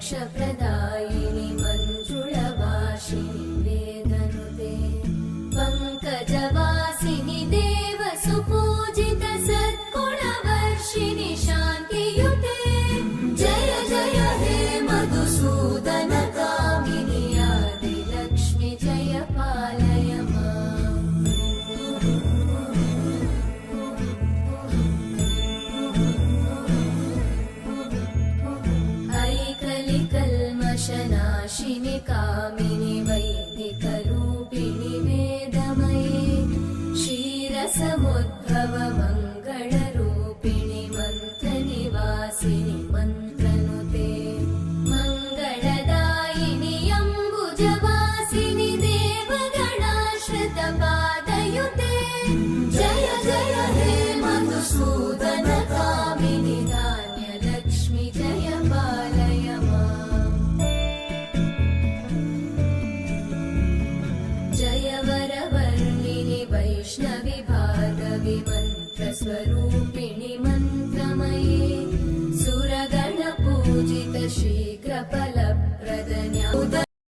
मोक्षप्रदायिनि मञ्जुळवासिनि वेदनुते पङ्कजवासिनि देवसुपूजित सद्गुणवर्षिणि शान्तियुते जय जय हे मधुसूदन कामिनि आदिलक्ष्मि जय पालय माम्। ऐकलिकल्मषनाशिनि कामिनि वैदिकरूपिणि वेदमये क्षीरसमुद्भव मङ्गलरूपिणि मन्त्रनिवासिनि मन्त्रनुते मङ्गलदायिनि अम्बुजवासिनि देवगणाश्रितपादयुते जय जय हे मधुसूदन कामिनि धान्यलक्ष्मि जय पालय माम्। जय वरवर्णिनि वैष्णवि भार्गवि मन्त्रस्वरूपिणि मन्त्रमये सुरगणपूजित शीघ्रफल